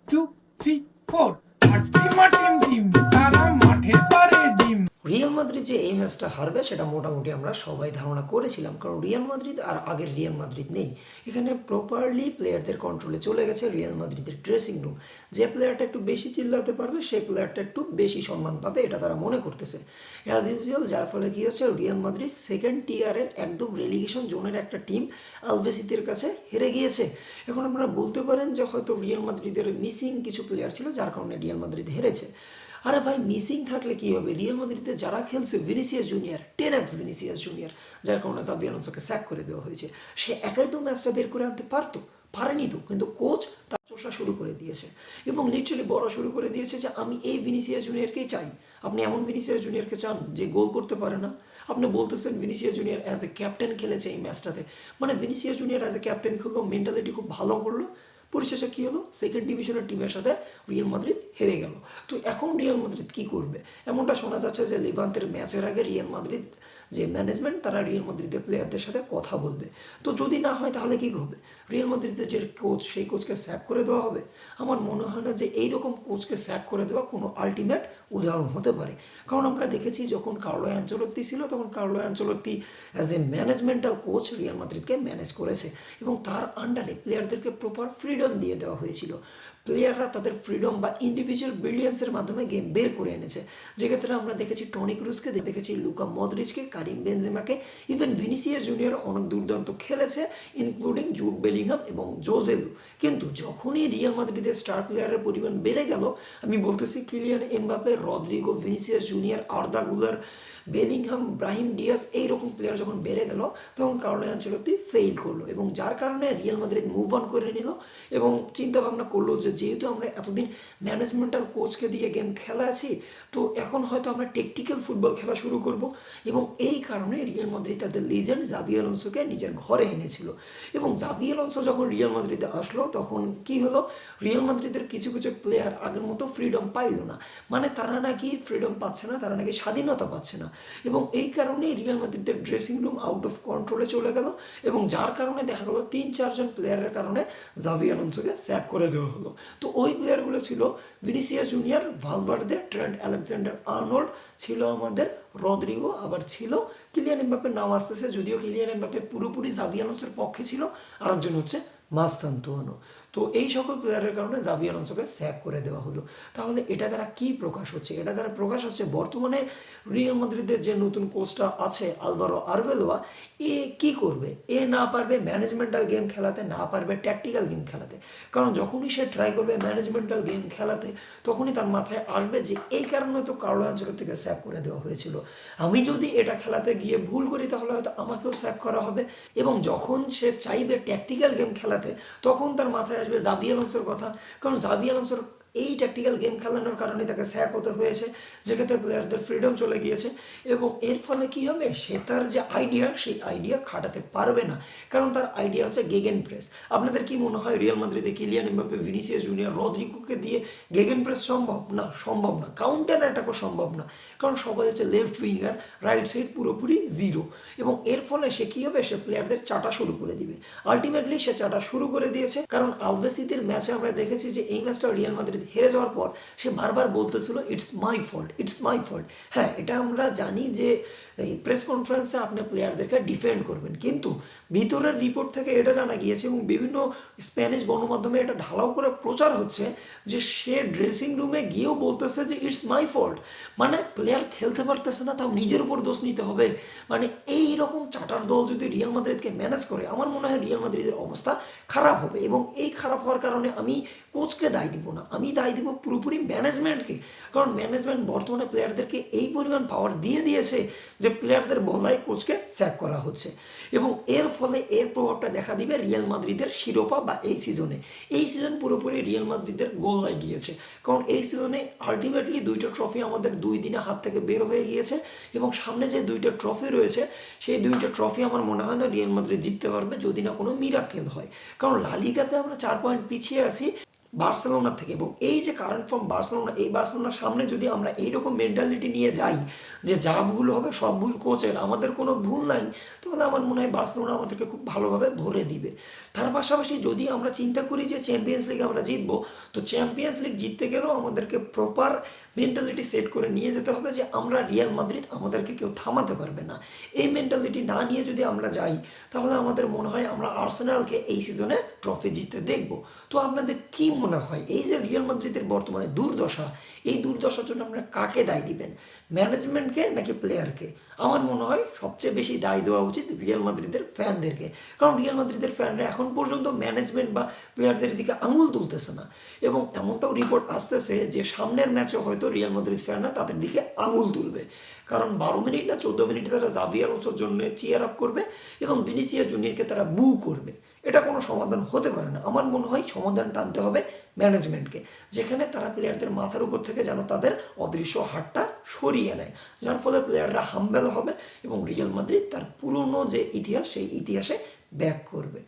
2, 3, 4 আর team তারা মাঠে পারে ডিম। রিয়াল মাদ্রিদ যে এই ম্যাচটা হারবে সেটা মোটামুটি আমরা সবাই ধারণা করেছিলাম, কারণ রিয়াল মাদ্রিদ আর আগের রিয়াল মাদ্রিদ নেই। এখানে প্রপারলি প্লেয়ারদের কন্ট্রোলে চলে গেছে রিয়াল মাদ্রিদের ড্রেসিং রুম। যে প্লেয়ারটা একটু বেশি চিল্লাতে পারবে সেই প্লেয়ারটা একটু বেশি সম্মান পাবে, এটা তারা মনে করতেছে অ্যাজ ইউজুয়াল। যার ফলে কী হচ্ছে, রিয়াল মাদ্রিদ সেকেন্ড টিয়ারের একদম রেলিগেশন জোনের একটা টিম আলবেসিতের কাছে হেরে গিয়েছে। এখন আপনারা বলতে পারেন যে হয়তো রিয়াল মাদ্রিদের মিসিং কিছু প্লেয়ার ছিল যার কারণে রিয়াল মাদ্রিদ হেরেছে। আরে ভাই, মিসিং থাকলে কি হবে? রিয়াল মাদ্রিদে যারা খেলছে, Vinicius junior 10x Vinicius junior, যার কারণে জাবি আলোনসোকে স্যাক করে দেওয়া হয়েছে। সে একাই তো ম্যাচটা বের করে আনতে পারতো, পারেনি তো, কিন্তু কোচ তার চোষা শুরু করে দিয়েছে এবং লিটারালি বড় শুরু করে দিয়েছে যে আমি এই ভিনিসিয়াস জুনিয়রকেই চাই। আপনি এমন ভিনিসিয়াস জুনিয়রকে চান যে গোল করতে পারে না? আপনি বলতেছেন Vinicius junior as a captain খেলেছে এই ম্যাচটাতে, মানে Vinicius junior as a captain খেললো, মেন্টালিটি খুব ভালো করলো। পরিশেষে কী হলো, সেকেন্ড ডিভিশনের টিমের সাথে রিয়াল মাদ্রিদ হেরে গেল। তো এখন রিয়াল মাদ্রিদ কী করবে? এমনটা শোনা যাচ্ছে যে লিভান্তের ম্যাচের আগে রিয়াল মাদ্রিদ যে ম্যানেজমেন্ট তারা রিয়াল মাদ্রিদের প্লেয়ারদের সাথে কথা বলবে। তো যদি না হয় তাহলে কী হবে? রিয়াল মাদ্রিদের যে কোচ সেই কোচকে স্যাক করে দেওয়া হবে? আমার মনে হয় না যে এইরকম কোচকে স্যাক করে দেওয়া কোনো আলটিমেট উদাহরণ হতে পারে। কারণ আমরা দেখেছি যখন কার্লো অ্যানচেলত্তি ছিল তখন Carlo Ancelotti as a managemental coach Real মাদ্রিদকে ম্যানেজ করেছে এবং তার আন্ডারে প্লেয়ারদেরকে প্রপার ফ্রিডম দিয়ে দেওয়া হয়েছিল। প্লেয়াররা তাদের ফ্রিডম বা ইন্ডিভিজুয়াল ব্রিলিয়েন্সের মাধ্যমে গেম বের করে এনেছে। যেক্ষেত্রে আমরা দেখেছি টনি ক্রুজকে, দেখেছি লুকা মদ্রিচকে, কারিম বেনজেমাকে, ইভেন ভিনিসিয়াস জুনিয়র অনেক দুর্দান্ত খেলেছে, ইনক্লুডিং জুড বেলিংহাম এবং জোজেলু। কিন্তু যখনই রিয়াল মাদ্রিদের স্টার প্লেয়ারের পরিমাণ বেড়ে গেল, আমি বলতেছি Kylian Mbappe, Rodrygo, Vinicius Junior, Arda Guler, Bellingham, Brahim Diaz, এইরকম প্লেয়ার যখন বেড়ে গেল তখন কার্লো আনচেলত্তি ফেল করলো এবং যার কারণে রিয়াল মাদ্রিদ মুভ অন করে নিল এবং চিন্তা ভাবনা করলো যে যেহেতু আমরা এতদিন ম্যানেজমেন্টাল কোচকে দিয়ে গেম খেলা আছি, তো এখন হয়তো আমরা টেকটিক্যাল ফুটবল খেলা শুরু করব। এবং এই কারণে রিয়াল মাদ্রিদ তাদের লিজেন্ড জাবি আলোনসোকে নিজের ঘরে এনেছিল এবং জাবি আলোনসো যখন রিয়াল মাদ্রিদে আসলো তখন কি হলো, রিয়াল মাদ্রিদের কিছু কিছু প্লেয়ার আগের মতো ফ্রিডম পাইল না, মানে তারা নাকি ফ্রিডম পাচ্ছে না, তারা নাকি স্বাধীনতা পাচ্ছে না এবং এই কারণেই রিয়াল মাদ্রিদের ড্রেসিং রুম আউট অফ কন্ট্রোলে চলে গেল এবং যার কারণে দেখা গেলো 3-4 জন প্লেয়ারের কারণে জাভি আলোনসোকে স্যাক করে দেওয়া হলো। তো ওই প্লেয়ারগুলো ছিল Vinicius junior, Valverde, Trent Alexander Arnold, ছিল আমাদের রদ্রিগো, আবার ছিল কিলিয়ান এমবাপ্পের নাম আসতেছে, যদিও কিলিয়ান এমবাপ্পে পুরোপুরি জাভি আলোনসোর পক্ষে ছিল, আরেকজন হচ্ছে মাস্তানতুয়ানো। তো এই সকল প্লেয়ারের কারণে জাভি আলোনসোকে স্যাক করে দেওয়া হলো। তাহলে এটা দ্বারা কী প্রকাশ হচ্ছে? এটা দ্বারা প্রকাশ হচ্ছে বর্তমানে রিয়াল মাদ্রিদের যে নতুন কোচটা আছে আলভারো আরবেলোয়া, এ কি করবে? এ না পারবে ম্যানেজমেন্টাল গেম খেলাতে, না পারবে ট্যাকটিক্যাল গেম খেলাতে। কারণ যখনই সে ট্রাই করবে ম্যানেজমেন্টাল গেম খেলাতে তখনই তার মাথায় আসবে যে এই কারণে তো কার্লো আনচেলত্তি থেকে স্যাক করে দেওয়া হয়েছিল, আমি যদি এটা খেলাতে গিয়ে ভুল করি তাহলে হয়তো আমাকেও স্যাক করা হবে। এবং যখন সে চাইবে ট্যাকটিক্যাল গেম খেলাতে তখন তার মাথায় আসবে জাভি আলোনসোর কথা, কারণ জাভি আলোনসোর এই ট্যাকটিক্যাল গেম খেলানোর কারণে তাকে স্যাক হতে হয়েছে, যেক্ষেত্রে প্লেয়ারদের ফ্রিডম চলে গিয়েছে এবং এর ফলে কি হবে, সে তার যে আইডিয়া সেই আইডিয়া খাটাতে পারবে না, কারণ তার আইডিয়া হচ্ছে গেগেন প্রেস। আপনাদের কি মনে হয় রিয়াল মাদ্রিদে কিলিয়ান এমবাপ্পে, ভিনিসিয়াস জুনিয়র, রদ্রিগোকে দিয়ে গেগেন প্রেস সম্ভব? না, সম্ভব না। কাউন্টার অ্যাটাকও সম্ভব না, কারণ সবাই হচ্ছে লেফট উইঙ্গার, রাইট সাইড পুরোপুরি জিরো এবং এর ফলে সে কী হবে, সে প্লেয়ারদের চাটা শুরু করে দিবে। আলটিমেটলি সে চাটা শুরু করে দিয়েছে, কারণ আলভেসিদের ম্যাচে আমরা দেখেছি যে এই ম্যাচটা রিয়াল মাদ্রিদ হেরে যাওয়ার পর সে বারবার বলতেছিল it's my fault, it's my fault. হ্যাঁ, এটা আমরা জানি যে এই প্রেস কনফারেন্সে আপনি প্লেয়ারদেরকে ডিফেন্ড করবেন, কিন্তু ভিতরের রিপোর্ট থেকে এটা জানা গিয়েছে এবং বিভিন্ন স্প্যানিশ গণমাধ্যমে এটা ঢালাও করে প্রচার হচ্ছে যে সে ড্রেসিং রুমে গিয়েও বলতেছে যে ইটস মাই ফল্ট। মানে প্লেয়ার খেলতে পারতেছে না, তাও নিজের উপর দোষ নিতে হবে। মানে এই রকম চাটার দল যদি রিয়াল মাদ্রিদকে ম্যানেজ করে, আমার মনে হয় রিয়াল মাদ্রিদের অবস্থা খারাপ হবে এবং এই খারাপ হওয়ার কারণে আমি কোচকে দায় দিব না, আমি দায় দিব পুরোপুরি ম্যানেজমেন্টকে। কারণ ম্যানেজমেন্ট বর্তমানে প্লেয়ারদেরকে এই পরিমাণ পাওয়ার দিয়ে দিয়েছে যে প্লেয়ারদের বলায় কোচকে স্যাক করা হচ্ছে এবং এর ফলে এর প্রভাবটা দেখা দিবে রিয়াল মাদ্রিদের শিরোপা বা এই সিজনে। এই সিজন পুরোপুরি রিয়াল মাদ্রিদের গোল্লায় গিয়েছে, কারণ এই সিজনে আলটিমেটলি 2টা ট্রফি আমাদের 2 দিনে হাত থেকে বের হয়ে গিয়েছে এবং সামনে যে 2টা ট্রফি রয়েছে সেই 2টা ট্রফি আমার মনে হয় না রিয়াল মাদ্রিদ জিততে পারবে যদি না কোনো মিরাকেল হয়। কারণ লা লিগাতে আমরা 4 পয়েন্ট পিছিয়ে আছি, বার্সেলোনার থেকে। এবং এই যে কারেন্ট ফর্ম বার্সেলোনা, এই বার্সেলোনার সামনে যদি আমরা এইরকম মেন্টালিটি নিয়ে যাই যে যা ভুল হবে সব ভুল কোচের, আমাদের কোনো ভুল নাই, তাহলে আমার মনে হয় বার্সেলোনা আমাদেরকে খুব ভালোভাবে ভরে দিবে। তার পাশাপাশি যদি আমরা চিন্তা করি যে চ্যাম্পিয়ন্স লিগ আমরা জিতবো, তো চ্যাম্পিয়ন্স লিগ জিততে গেলেও আমাদেরকে প্রপার মেন্টালিটি সেট করে নিয়ে যেতে হবে যে আমরা রিয়াল মাদ্রিদ, আমাদেরকে কেউ থামাতে পারবে না। এই মেন্টালিটি না নিয়ে যদি আমরা যাই, তাহলে আমাদের মনে হয় আমরা আর্সেনালকে এই সিজনে ট্রফি জিততে দেখব। তো আপনাদের কি মনে হয় এই যে রিয়াল মাদ্রিদের বর্তমানে দুর্দশা, এই দুর্দশার জন্য আপনারা কাকে দায় দিবেন, ম্যানেজমেন্টকে নাকি প্লেয়ারকে? আমার মনে হয় সবচেয়ে বেশি দায় দেওয়া উচিত রিয়াল মাদ্রিদের ফ্যানদেরকে, কারণ রিয়াল মাদ্রিদের ফ্যানরা এখন পর্যন্ত ম্যানেজমেন্ট বা প্লেয়ারদের দিকে আঙুল তুলতেছে না। এবং এমনটাও রিপোর্ট আসতেছে যে সামনের ম্যাচে হয়তো রিয়াল মাদ্রিদ ফ্যানরা তাদের দিকে আঙুল তুলবে, কারণ 12 মিনিট না 14 মিনিটে তারা জাভি আলোনসোর জন্য চিয়ার আপ করবে এবং ভিনিসিয়াস জুনিয়রকে তারা বু করবে। এটা কোনো সমাধান হতে পারে না। আমার মনে হয় সমাধান টানতে হবে ম্যানেজমেন্টকে, যেখানে তারা প্লেয়ারদের মাথার উপর থেকে যেন তাদের অদৃশ্য হাতটা সরিয়ে নেয়, যার ফলে প্লেয়াররা হাম্বেল হবে এবং রিয়াল মাদ্রিদ তার পুরনো যে ইতিহাস সেই ইতিহাসে ব্যাক করবে।